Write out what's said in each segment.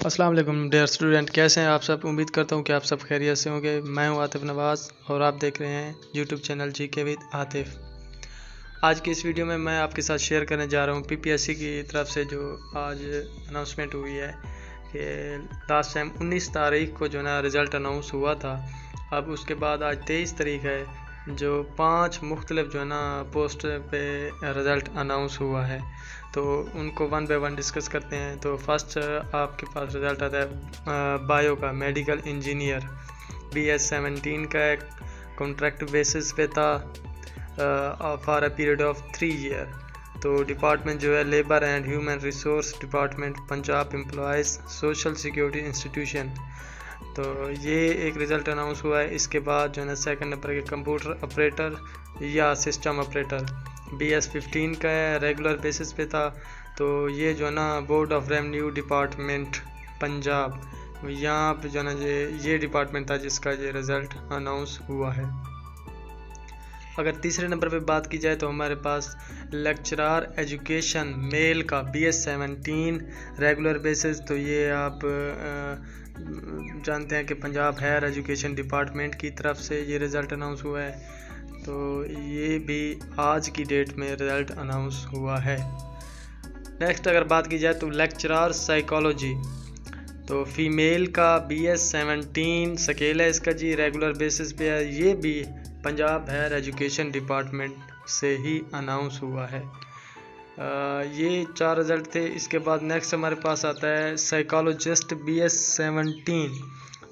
अस्सलाम वालेकुम dear student, कैसे हैं आप सब। उम्मीद करता हूं कि आप सब खैरियत से होंगे। मैं हूं आतिफ नवाज़ और आप देख रहे हैं YouTube channel GK with Atif. आज की इस वीडियो में मैं आपके साथ शेयर करने जा रहा हूं पीपीएससी की तरफ से जो आज अनाउंसमेंट हुई है कि लास्ट टाइम 19 तारीख को जो ना रिज़ल्ट अनाउंस हुआ था। अब उसके बाद आज 23 तारीख है, जो 5 मुख्तलिफ जो है ना पोस्ट पे रिज़ल्ट अनाउंस हुआ है, तो उनको वन बाय वन डिस्कस करते हैं। तो फर्स्ट आपके पास रिज़ल्ट आता है बायो का, मेडिकल इंजीनियर BS17 का एक कॉन्ट्रैक्ट बेसिस पे था for a period of 3 year. तो डिपार्टमेंट जो है labour and human resource department, Punjab employees social security institution. तो ये एक रिज़ल्ट अनाउंस हुआ है। इसके बाद जो है ना सेकंड नंबर के कंप्यूटर ऑपरेटर या सिस्टम ऑपरेटर BS15 का है, रेगुलर बेसिस पे था। तो ये जो है ना board of revenue department Punjab, यहाँ पे जो है ना ये डिपार्टमेंट था जिसका ये रिज़ल्ट अनाउंस हुआ है। अगर तीसरे नंबर पे बात की जाए तो हमारे पास लेक्चरर एजुकेशन मेल का BS17 रेगुलर बेसिस। तो ये आप जानते हैं कि पंजाब हायर एजुकेशन डिपार्टमेंट की तरफ से ये रिज़ल्ट अनाउंस हुआ है। तो ये भी आज की डेट में रिज़ल्ट अनाउंस हुआ है। नेक्स्ट अगर बात की जाए तो लेक्चरर साइकोलॉजी, तो फीमेल का BS17 स्केल है इसका जी, रेगुलर बेसिस पे है। ये भी पंजाब हायर एजुकेशन डिपार्टमेंट से ही अनाउंस हुआ है। ये 4 रिज़ल्ट थे। इसके बाद नेक्स्ट हमारे पास आता है साइकोलॉजिस्ट BS17।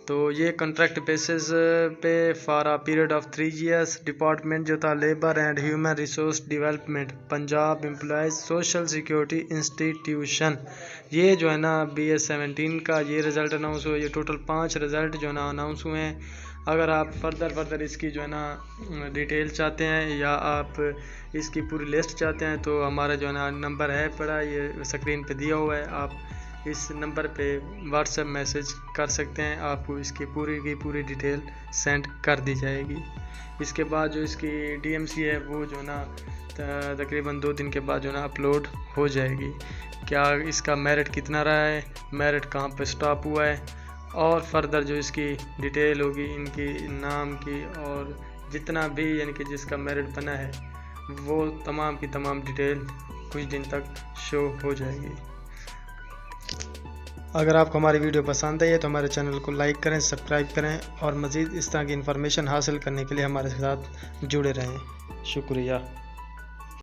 तो ये कॉन्ट्रैक्ट बेसिस पे for a period of 3 years, department जो था labour and human resource development, Punjab employees social security institution. ये जो है ना BS17 का ये रिज़ल्ट अनाउंस हुआ। ये टोटल 5 रिज़ल्ट जो है ना अनाउंस हुए हैं। अगर आप फर्दर इसकी जो है ना डिटेल चाहते हैं या आप इसकी पूरी लिस्ट चाहते हैं तो हमारा जो है ना नंबर है पड़ा, ये स्क्रीन पे दिया हुआ है। आप इस नंबर पे व्हाट्सएप मैसेज कर सकते हैं, आपको इसकी पूरी की पूरी डिटेल सेंड कर दी जाएगी। इसके बाद जो इसकी DMC है वो जो ना तकरीबन 2 दिन के बाद जो ना अपलोड हो जाएगी। क्या इसका मेरिट कितना रहा है, मेरिट कहाँ पे स्टॉप हुआ है, और फर्दर जो इसकी डिटेल होगी इनकी नाम की और जितना भी यानी कि जिसका मेरिट बना है वो तमाम की तमाम डिटेल कुछ दिन तक शो हो जाएगी। अगर आपको हमारी वीडियो पसंद आई है तो हमारे चैनल को लाइक करें, सब्सक्राइब करें और मज़ीद इस तरह की इन्फॉर्मेशन हासिल करने के लिए हमारे साथ जुड़े रहें। शुक्रिया।